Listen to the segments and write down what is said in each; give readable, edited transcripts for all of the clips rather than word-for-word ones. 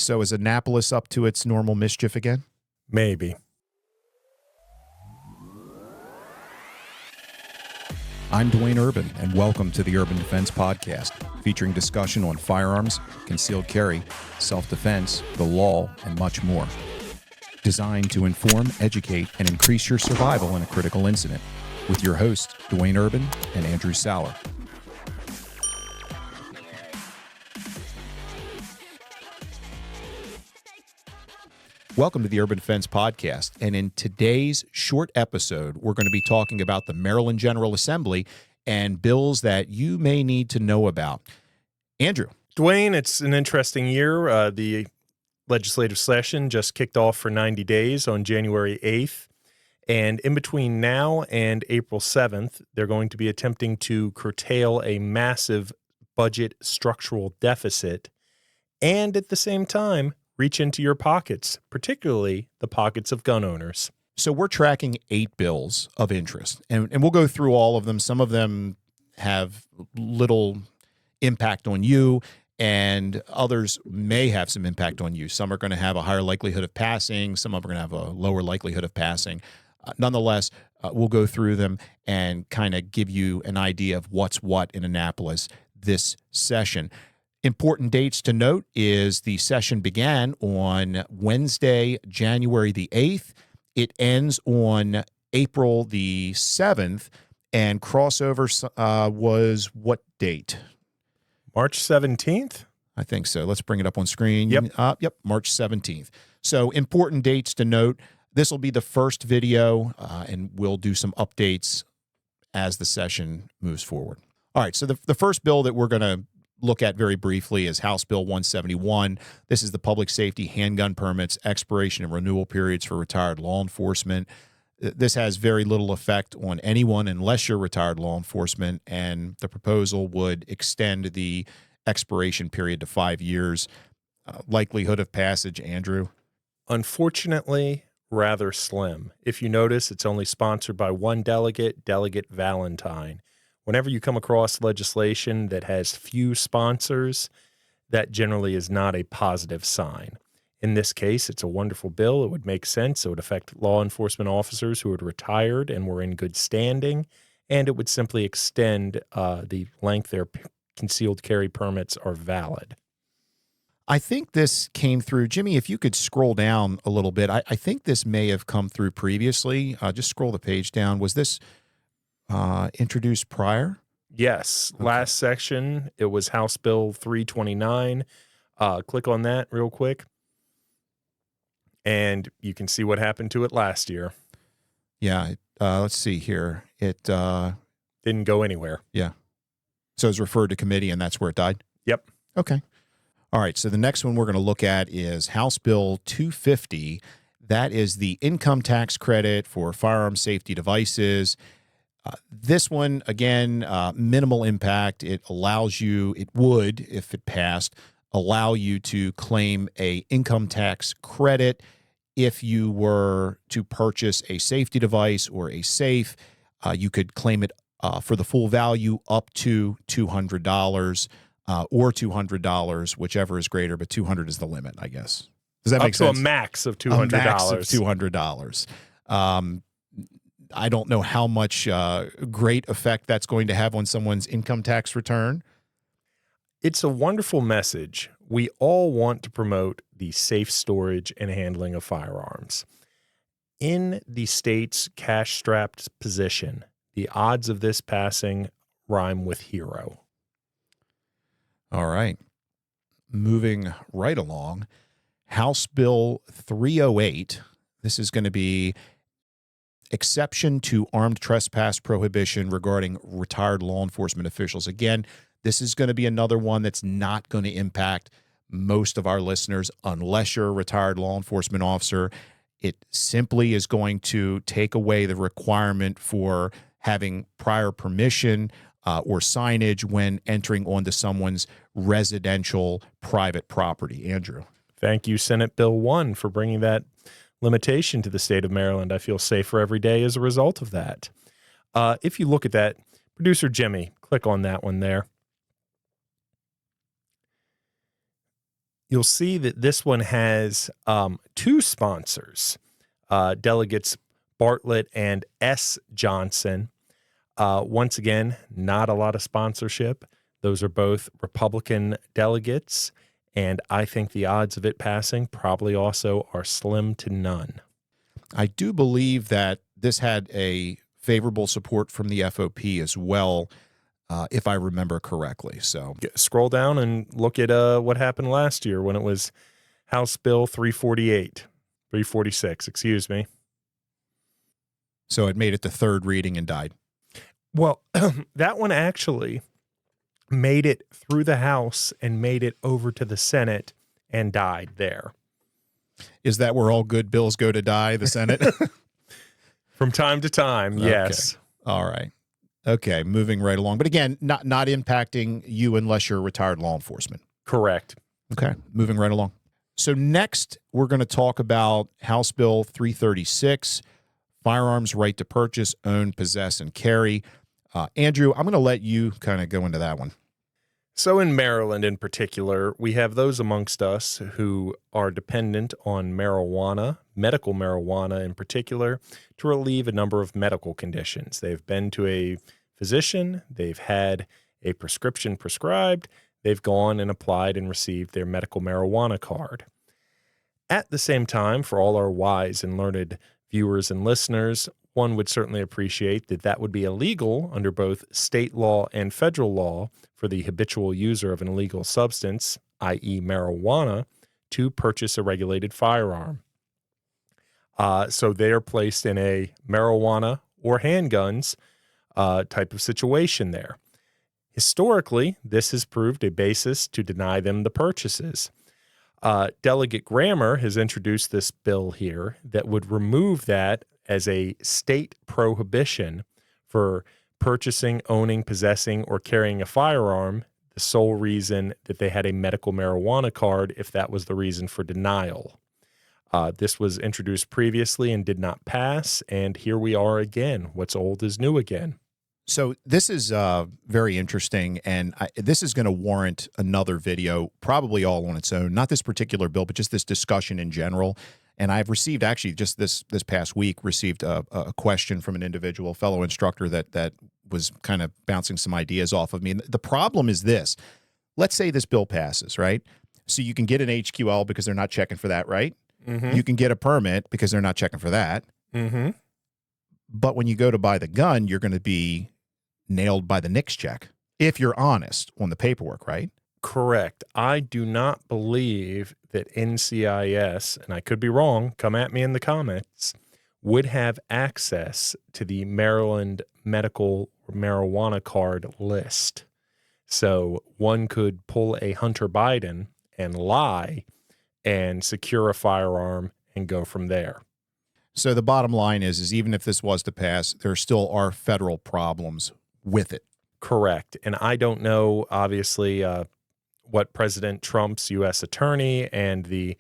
So is Annapolis up to its normal mischief again? Maybe. I'm Duane Urban, and welcome to the Urban Defense Podcast, featuring discussion on firearms, concealed carry, self-defense, the law, and much more. Designed to inform, educate, and increase your survival in a critical incident, with your hosts, Duane Urban and Andrew Saller. Welcome to the Urban Defense Podcast, and in today's short episode, we're going to be talking about the Maryland General Assembly and bills that you may need to know about. Andrew. Duane, it's an interesting year. The legislative session just kicked off for 90 days on January 8th, and in between now and April 7th, they're going to be attempting to curtail a massive budget structural deficit, and at the same time, reach into your pockets, particularly the pockets of gun owners. So we're tracking 8 bills of interest, and we'll go through all of them. Some of them have little impact on you, and others may have some impact on you. Some are going to have a higher likelihood of passing. Some of them are going to have a lower likelihood of passing. Nonetheless, we'll go through them and kind of give you an idea of what's what in Annapolis this session. Important dates to note is the session began on Wednesday, January the 8th. It ends on April the 7th, and crossover was what date? March 17th? I think so. Let's bring it up on screen. Yep. March 17th. So important dates to note. This will be the first video, and we'll do some updates as the session moves forward. All right, so the first bill that we're going to look at very briefly is House Bill 171. This is the public safety handgun permits, expiration and renewal periods for retired law enforcement. This has very little effect on anyone unless you're retired law enforcement, and the proposal would extend the expiration period to 5 years. Likelihood of passage, Andrew? Unfortunately, rather slim. If you notice, it's only sponsored by one delegate, Delegate Valentine. Whenever you come across legislation that has few sponsors, that generally is not a positive sign. In this case, it's a wonderful bill. It would make sense. It would affect law enforcement officers who had retired and were in good standing, and it would simply extend the length their concealed carry permits are valid. I think this came through. Jimmy, if you could scroll down a little bit, I think this may have come through previously. Just scroll the page down. Was this introduced prior? Yes. Okay. Last section, it was House Bill 329. Click on that real quick, and you can see what happened to it last year. Yeah. Let's see here. It didn't go anywhere. Yeah. So it was referred to committee, and that's where it died? Yep. Okay. All right. So the next one we're going to look at is House Bill 250. That is the income tax credit for firearm safety devices. This one, again, minimal impact. It would, if it passed, allow you to claim a income tax credit if you were to purchase a safety device or a safe. You could claim it for the full value up to $200 or $200, whichever is greater, but $200 is the limit, I guess. Does that make sense? Up to a max of $200. A max of $200. I don't know how much great effect that's going to have on someone's income tax return. It's a wonderful message. We all want to promote the safe storage and handling of firearms. In the state's cash-strapped position, the odds of this passing rhyme with hero. All right. Moving right along, House Bill 308. This is going to be exception to armed trespass prohibition regarding retired law enforcement officials. Again, this is going to be another one that's not going to impact most of our listeners unless you're a retired law enforcement officer. It simply is going to take away the requirement for having prior permission or signage when entering onto someone's residential private property. Andrew. Thank you, Senate Bill 1, for bringing that limitation to the state of Maryland. I feel safer every day as a result of that. If you look at that, producer Jimmy, click on that one there. You'll see that this one has two sponsors, Delegates Bartlett and S. Johnson. Once again, not a lot of sponsorship. Those are both Republican delegates, and I think the odds of it passing probably also are slim to none. I do believe that this had a favorable support from the FOP as well, if I remember correctly. So Scroll down and look at what happened last year when it was House Bill 346, excuse me. So it made it to third reading and died. Well, that one actually made it through the House and made it over to the Senate and died there. Is that where all good bills go to die, the Senate? From time to time, yes. Okay. All right. Okay, moving right along. But again, not impacting you unless you're retired law enforcement. Correct. Okay, moving right along. So next, we're going to talk about House Bill 336, Firearms Right to Purchase, Own, Possess, and Carry. Andrew, I'm going to let you kind of go into that one. So in Maryland in particular, we have those amongst us who are dependent on marijuana, medical marijuana in particular, to relieve a number of medical conditions. They've been to a physician, they've had a prescription prescribed, they've gone and applied and received their medical marijuana card. At the same time, for all our wise and learned viewers and listeners, one would certainly appreciate that that would be illegal under both state law and federal law for the habitual user of an illegal substance, i.e. marijuana, to purchase a regulated firearm. So they are placed in a marijuana or handguns type of situation there. Historically, this has proved a basis to deny them the purchases. Delegate Grammer has introduced this bill here that would remove that as a state prohibition for purchasing, owning, possessing, or carrying a firearm, the sole reason that they had a medical marijuana card, if that was the reason for denial. This was introduced previously and did not pass, and here we are again. What's old is new again. So this is very interesting, and this is going to warrant another video, probably all on its own. Not this particular bill, but just this discussion in general. And I've received, actually, just this past week, received a question from an individual, fellow instructor, that was kind of bouncing some ideas off of me. And the problem is this. Let's say this bill passes, right? So you can get an HQL because they're not checking for that, right? Mm-hmm. You can get a permit because they're not checking for that. Mm-hmm. But when you go to buy the gun, you're going to be nailed by the NICS check, if you're honest on the paperwork, right? Correct. I do not believe that NCIS, and I could be wrong, come at me in the comments, would have access to the Maryland medical marijuana card list. So one could pull a Hunter Biden and lie and secure a firearm and go from there. So the bottom line is even if this was to pass, there still are federal problems with it. Correct. And I don't know, obviously, what President Trump's U.S. attorney and the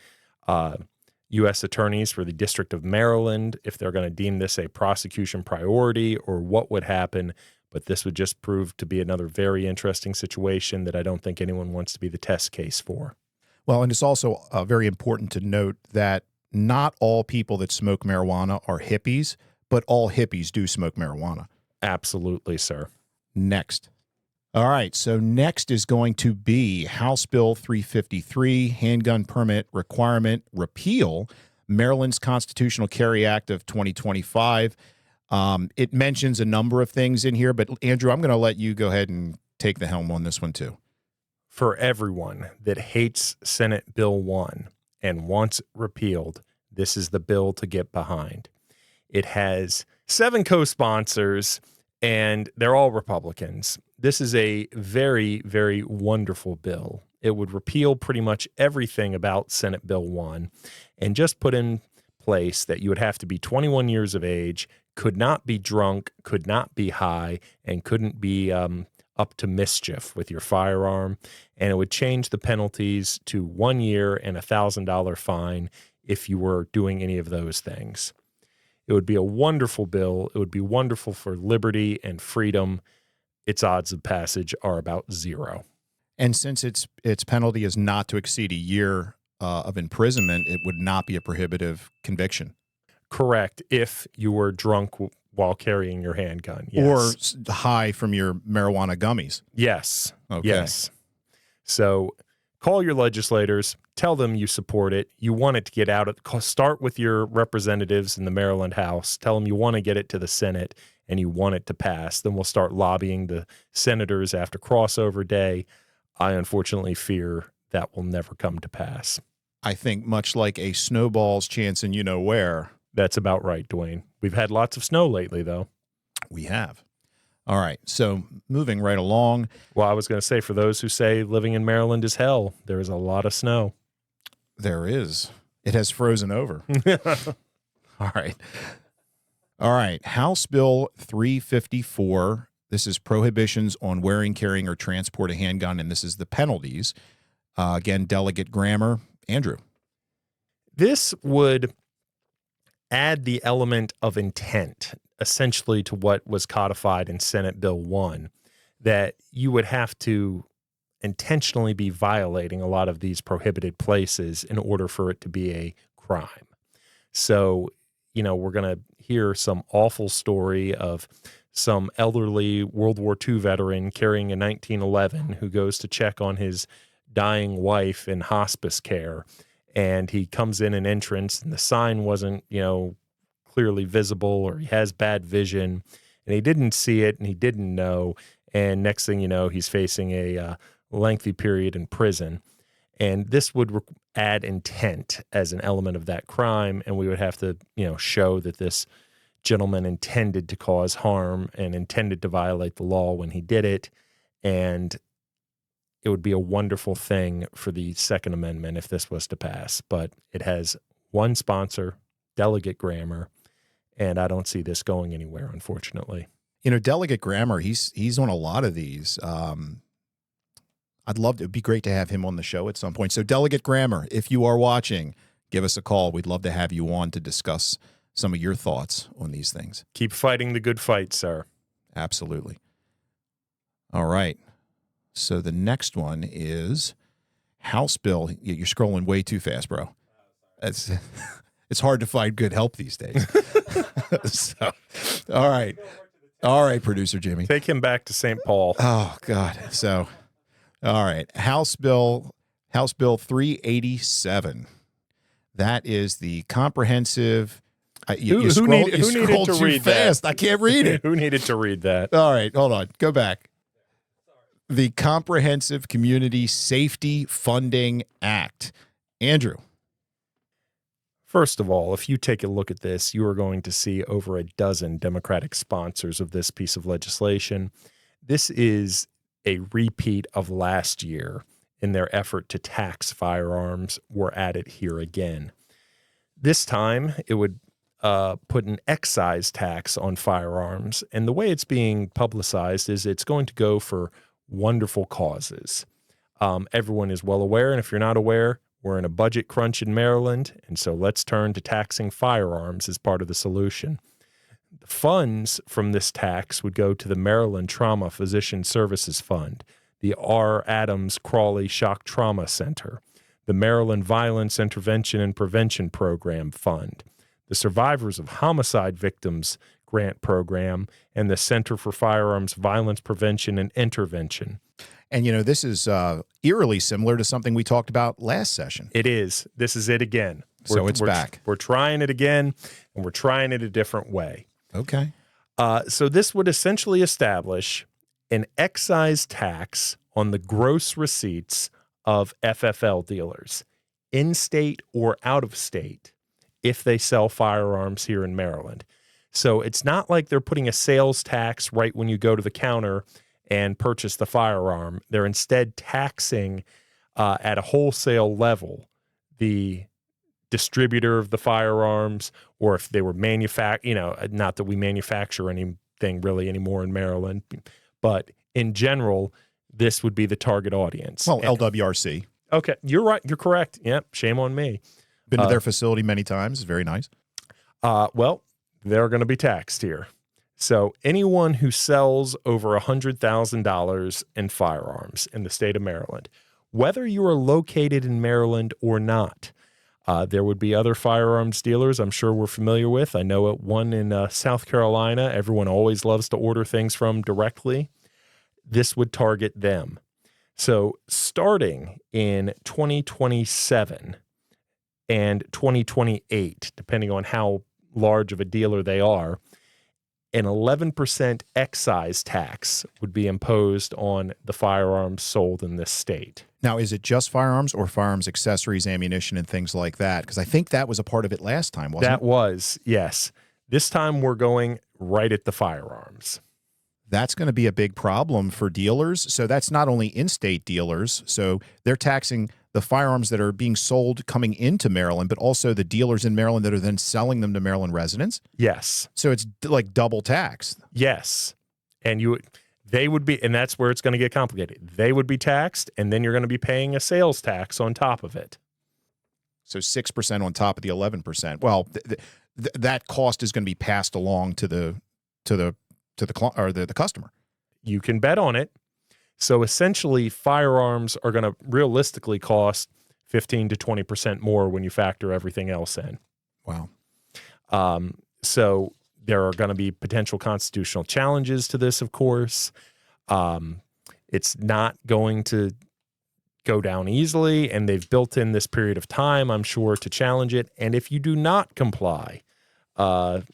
U.S. attorneys for the District of Maryland, if they're going to deem this a prosecution priority or what would happen. But this would just prove to be another very interesting situation that I don't think anyone wants to be the test case for. Well, and it's also very important to note that not all people that smoke marijuana are hippies, but all hippies do smoke marijuana. Absolutely, sir. Next. All right, so next is going to be House Bill 353, Handgun Permit Requirement Repeal, Maryland's Constitutional Carry Act of 2025. It mentions a number of things in here, but Andrew, I'm going to let you go ahead and take the helm on this one too. For everyone that hates Senate Bill 1 and wants it repealed, this is the bill to get behind. It has 7 co-sponsors, and they're all Republicans. This is a very, very wonderful bill. It would repeal pretty much everything about Senate Bill 1 and just put in place that you would have to be 21 years of age, could not be drunk, could not be high, and couldn't be up to mischief with your firearm. And it would change the penalties to 1 year and $1,000 fine if you were doing any of those things. It would be a wonderful bill. It would be wonderful for liberty and freedom. Its odds of passage are about 0. And since its penalty is not to exceed a year of imprisonment, it would not be a prohibitive conviction. Correct. If you were drunk while carrying your handgun. Or Yes. high from your marijuana gummies. Yes. Okay. Yes. So call your legislators, tell them you support it. You want it to get out. Start with your representatives in the Maryland House. Tell them you want to get it to the Senate and you want it to pass. Then we'll start lobbying the senators after crossover day. I unfortunately fear that will never come to pass. I think much like a snowball's chance in you-know-where. That's about right, Duane. We've had lots of snow lately, though. We have. All right, so moving right along. Well, I was going to say, for those who say living in Maryland is hell, there is a lot of snow. There is. It has frozen over. All right. All right, House Bill 354. This is prohibitions on wearing, carrying, or transport a handgun, and this is the penalties. Again, Delegate Grammer. Andrew. This would add the element of intent, essentially, to what was codified in Senate Bill 1, that you would have to intentionally be violating a lot of these prohibited places in order for it to be a crime. So, we're going to hear some awful story of some elderly World War II veteran carrying a 1911 who goes to check on his dying wife in hospice care. And he comes in an entrance and the sign wasn't, clearly visible, or he has bad vision and he didn't see it and he didn't know. And next thing you know, he's facing a lengthy period in prison. And this would add intent as an element of that crime. And we would have to, show that this gentleman intended to cause harm and intended to violate the law when he did it. And it would be a wonderful thing for the Second Amendment if this was to pass. But it has one sponsor, Delegate Grammer, and I don't see this going anywhere, unfortunately. Delegate Grammer, he's on a lot of these. I'd love to. It'd be great to have him on the show at some point. So, Delegate Grammer, if you are watching, give us a call. We'd love to have you on to discuss some of your thoughts on these things. Keep fighting the good fight, sir. Absolutely. All right. So the next one is House Bill. You're scrolling way too fast, bro. It's hard to find good help these days. So, all right, producer Jimmy. Take him back to St. Paul. Oh God. So, all right, House Bill 387. That is the comprehensive. You scrolled too fast. I can't read it. Who needed to read that? All right, hold on. Go back. The Comprehensive Community Safety Funding Act. Andrew. First of all, if you take a look at this, you are going to see over a dozen Democratic sponsors of this piece of legislation. This is a repeat of last year in their effort to tax firearms. We're at it here again. This time, it would put an excise tax on firearms. And the way it's being publicized is it's going to go for wonderful causes. Everyone is well aware, and if you're not aware, we're in a budget crunch in Maryland, and so let's turn to taxing firearms as part of the solution. The funds from this tax would go to the Maryland Trauma Physician Services Fund, the R. Adams Crawley Shock Trauma Center, the Maryland Violence Intervention and Prevention Program Fund, the Survivors of Homicide Victims Grant Program, and the Center for Firearms Violence Prevention and Intervention. And, this is eerily similar to something we talked about last session. It is. This is it again. It's back. We're trying it again, and we're trying it a different way. Okay. So this would essentially establish an excise tax on the gross receipts of FFL dealers, in-state or out-of-state, if they sell firearms here in Maryland. So it's not like they're putting a sales tax right when you go to the counter and purchase the firearm. They're instead taxing at a wholesale level the distributor of the firearms, or if they were not that we manufacture anything really anymore in Maryland, but in general, this would be the target audience. Well, LWRC. Okay, you're right. You're correct. Yep, shame on me. Been to their facility many times. It's very nice. Well, they're going to be taxed here. So anyone who sells over $100,000 in firearms in the state of Maryland, whether you are located in Maryland or not, there would be other firearms dealers I'm sure we're familiar with. I know one in South Carolina, everyone always loves to order things from directly. This would target them. So starting in 2027 and 2028, depending on how large of a dealer they are, an 11% excise tax would be imposed on the firearms sold in this state. Now, is it just firearms or firearms accessories, ammunition, and things like that? Because I think that was a part of it last time, wasn't it? That was, yes. This time we're going right at the firearms. That's going to be a big problem for dealers. So that's not only in-state dealers. So they're taxing the firearms that are being sold coming into Maryland, but also the dealers in Maryland that are then selling them to Maryland residents. Yes. So it's like double tax. Yes. And they would be, and that's where it's going to get complicated. They would be taxed, and then you're going to be paying a sales tax on top of it. So 6% on top of the 11%. Well, that cost is going to be passed along to the customer. You can bet on it. So essentially, firearms are going to realistically cost 15 to 20% more when you factor everything else in. Wow. So there are going to be potential constitutional challenges to this, of course. It's not going to go down easily, and they've built in this period of time, I'm sure, to challenge it. And if you do not comply, give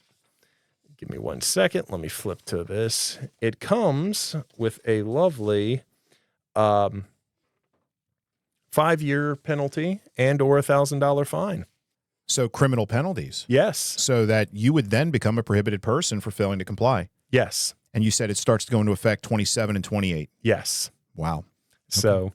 me 1 second. Let me flip to this. It comes with a lovely 5-year penalty and or $1,000 fine. So criminal penalties. Yes. So that you would then become a prohibited person for failing to comply. Yes. And you said it starts to go into effect 27 and 28. Yes. Wow. Okay. So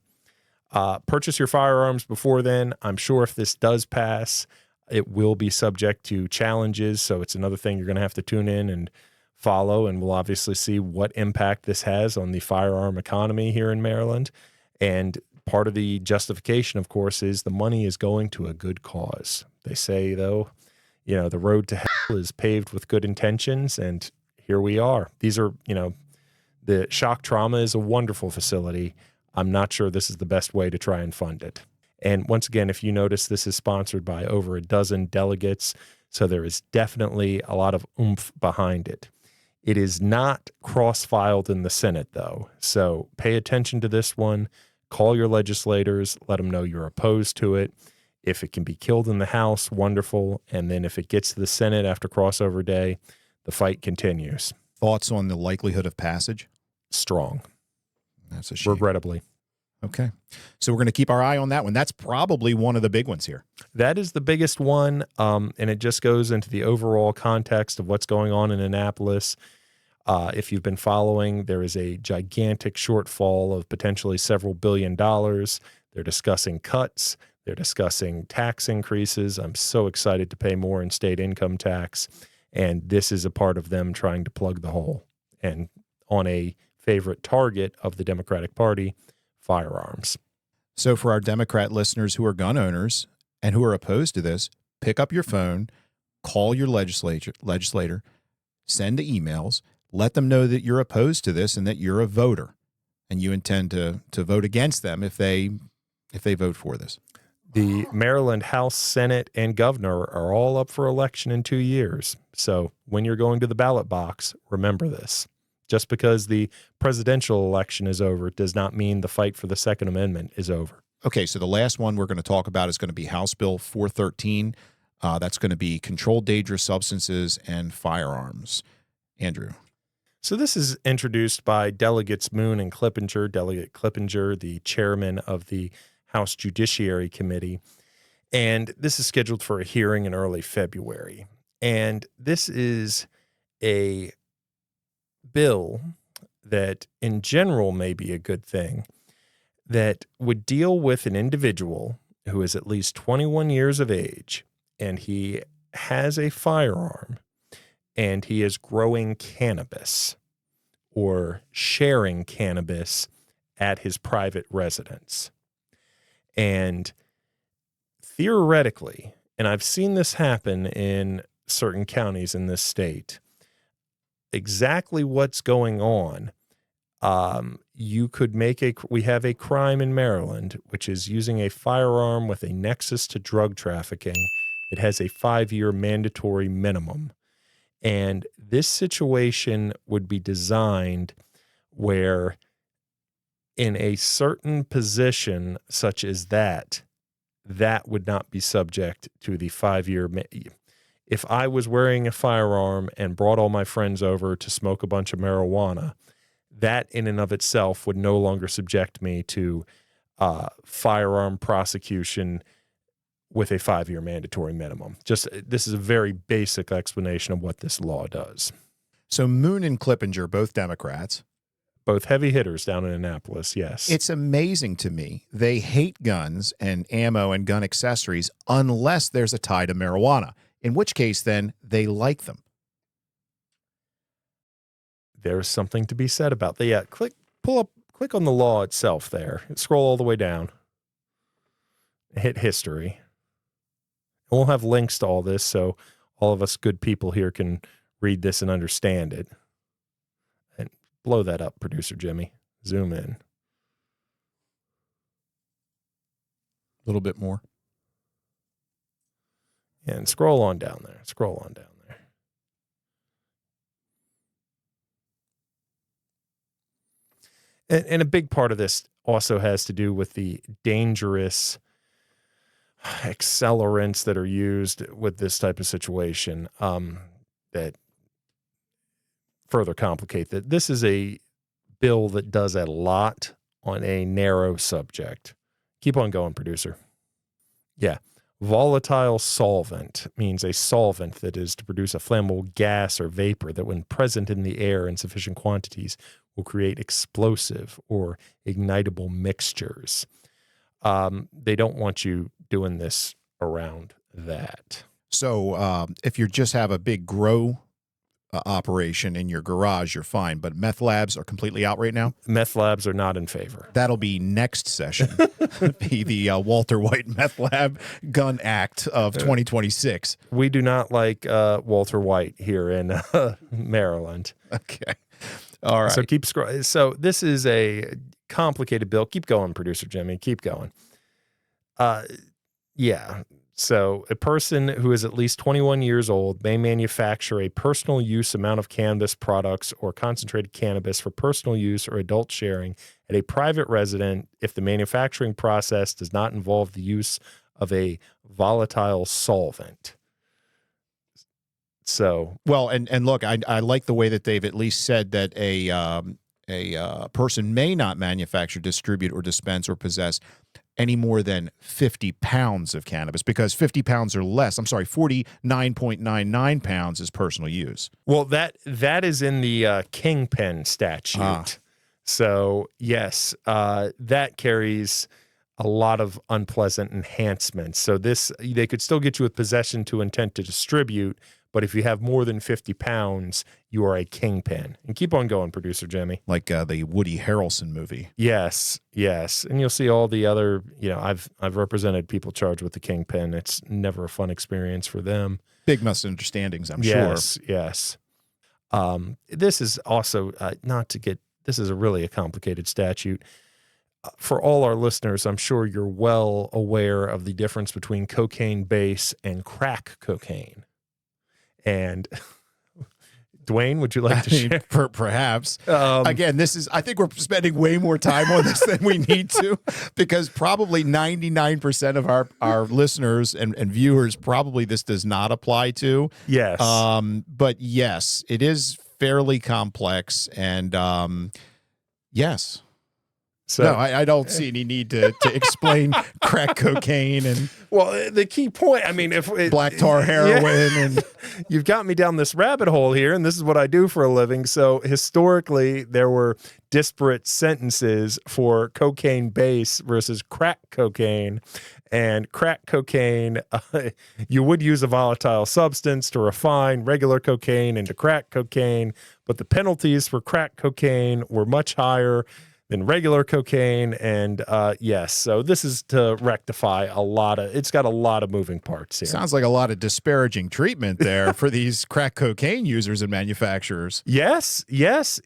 purchase your firearms before then. I'm sure if this does pass, it will be subject to challenges. So it's another thing you're going to have to tune in and follow. And we'll obviously see what impact this has on the firearm economy here in Maryland. And part of the justification, of course, is the money is going to a good cause. They say, though, the road to hell is paved with good intentions. And here we are. These are, the shock trauma is a wonderful facility. I'm not sure this is the best way to try and fund it. And once again, if you notice, this is sponsored by over a dozen delegates, so there is definitely a lot of oomph behind it. It is not cross-filed in the Senate, though, so pay attention to this one. Call your legislators, let them know you're opposed to it. If it can be killed in the House, wonderful. And then if it gets to the Senate after crossover day, the fight continues. Thoughts on the likelihood of passage? Strong. That's a shame. Regrettably. Okay. So we're going to keep our eye on that one. That's probably one of the big ones here. That is the biggest one, and it just goes into the overall context of what's going on in Annapolis. If you've been following, there is a gigantic shortfall of potentially several $1 billion. They're discussing cuts. They're discussing tax increases. I'm so excited to pay more in state income tax, and this is a part of them trying to plug the hole. And on a favorite target of the Democratic Party, firearms. So for our Democrat listeners who are gun owners and who are opposed to this, pick up your phone, call your legislator, send emails, let them know that you're opposed to this and that you're a voter and you intend to vote against them if they vote for this. The Maryland House, Senate, and governor are all up for election in 2 years. So when you're going to the ballot box, remember this. Just because the presidential election is over does not mean the fight for the Second Amendment is over. Okay, so the last one we're going to talk about is going to be House Bill 413. That's going to be controlled dangerous substances and firearms. Andrew. So this is introduced by Delegates Moon and Clippinger. Delegate Clippinger, the chairman of the House Judiciary Committee. And this is scheduled for a hearing in early February. And this is a bill that in general may be a good thing, that would deal with an individual who is at least 21 years of age, and he has a firearm, and he is growing cannabis or sharing cannabis at his private residence. And theoretically, and I've seen this happen in certain counties in this state, exactly what's going on, you could we have a crime in Maryland, which is using a firearm with a nexus to drug trafficking. It has a 5-year mandatory minimum. And this situation would be designed where in a certain position such as that would not be subject to the 5-year. If I was wearing a firearm and brought all my friends over to smoke a bunch of marijuana, that in and of itself would no longer subject me to firearm prosecution with a 5-year mandatory minimum. This is a very basic explanation of what this law does. So Moon and Clippinger, both Democrats. Both heavy hitters down in Annapolis, yes. It's amazing to me. They hate guns and ammo and gun accessories unless there's a tie to marijuana, in which case then they like them. There's something to be said about that. Yeah, click on the law itself there. Scroll all the way down. Hit history. And we'll have links to all this so all of us good people here can read this and understand it. And blow that up, Producer Jimmy. Zoom in. A little bit more. And scroll on down there. Scroll on down there. And a big part of this also has to do with the dangerous accelerants that are used with this type of situation that further complicate that. This is a bill that does a lot on a narrow subject. Keep on going, producer. Yeah. Volatile solvent means a solvent that is to produce a flammable gas or vapor that when present in the air in sufficient quantities will create explosive or ignitable mixtures. They don't want you doing this around that. So if you just have a big grow operation in your garage, you're fine. But meth labs are completely out right now? Meth labs are not in favor. That'll be next session. Be the Walter White Meth Lab Gun Act of 2026. We do not like Walter White here in Maryland. Okay. All right. So keep scrolling. So this is a complicated bill. Keep going, Producer Jimmy. Keep going. Yeah. So a person who is at least 21 years old may manufacture a personal use amount of cannabis products or concentrated cannabis for personal use or adult sharing at a private residence if the manufacturing process does not involve the use of a volatile solvent. So, well, and look, I like the way that they've at least said that a person may not manufacture, distribute, or dispense or possess any more than 50 pounds of cannabis, because 50 pounds or less, 49.99 pounds is personal use. Well, that is in the kingpin statute. So, yes, that carries a lot of unpleasant enhancements. So they could still get you with possession to intent to distribute, but if you have more than 50 pounds, you are a kingpin. And keep on going, Producer Jimmy. Like the Woody Harrelson movie. Yes. And you'll see all the other, I've represented people charged with the kingpin. It's never a fun experience for them. Big misunderstandings, I'm sure. Yes. This is also, this is really a complicated statute. For all our listeners, I'm sure you're well aware of the difference between cocaine base and crack cocaine. And Duane, would you like to share? Perhaps. Again, I think we're spending way more time on this than we need to, because probably 99% of our listeners and viewers, probably this does not apply to. Yes. But yes, it is fairly complex. And yes. So no, I don't see any need to explain crack cocaine and the key point. If black tar heroin and you've got me down this rabbit hole here, and this is what I do for a living. So historically, there were disparate sentences for cocaine base versus crack cocaine. And crack cocaine, you would use a volatile substance to refine regular cocaine into crack cocaine, but the penalties for crack cocaine were much higher. than regular cocaine. And yes, so this is to rectify it's got a lot of moving parts here. Sounds like a lot of disparaging treatment there for these crack cocaine users and manufacturers. Yes,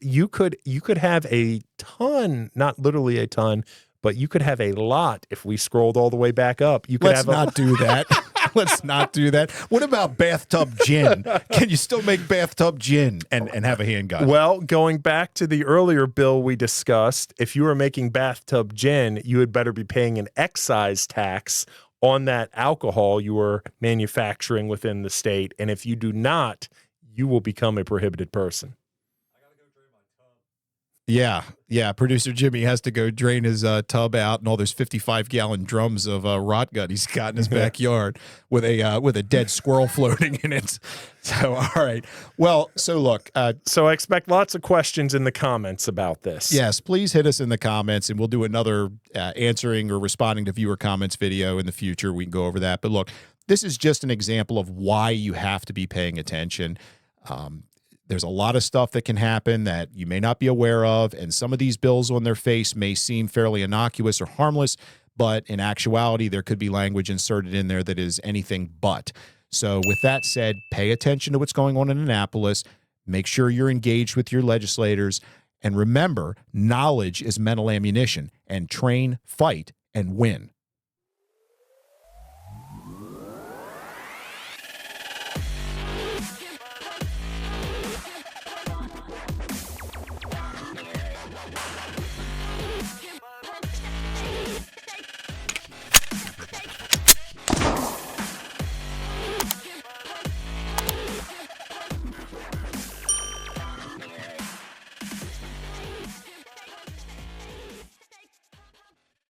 you could have a ton, not literally a ton, but you could have a lot if we scrolled all the way back up. You could Let's not do that. Let's not do that. What about bathtub gin? Can you still make bathtub gin and have a handgun? Well, going back to the earlier bill we discussed, if you were making bathtub gin, you had better be paying an excise tax on that alcohol you were manufacturing within the state. And if you do not, you will become a prohibited person. Yeah. Producer Jimmy has to go drain his tub out and all those 55-gallon drums of rot gut he's got in his backyard with a dead squirrel floating in it. So, all right. Well, so look. So I expect lots of questions in the comments about this. Yes, please hit us in the comments, and we'll do another answering or responding to viewer comments video in the future. We can go over that. But look, this is just an example of why you have to be paying attention. There's a lot of stuff that can happen that you may not be aware of, and some of these bills on their face may seem fairly innocuous or harmless, but in actuality, there could be language inserted in there that is anything but. So with that said, pay attention to what's going on in Annapolis. Make sure you're engaged with your legislators, and remember, knowledge is mental ammunition, and train, fight, and win.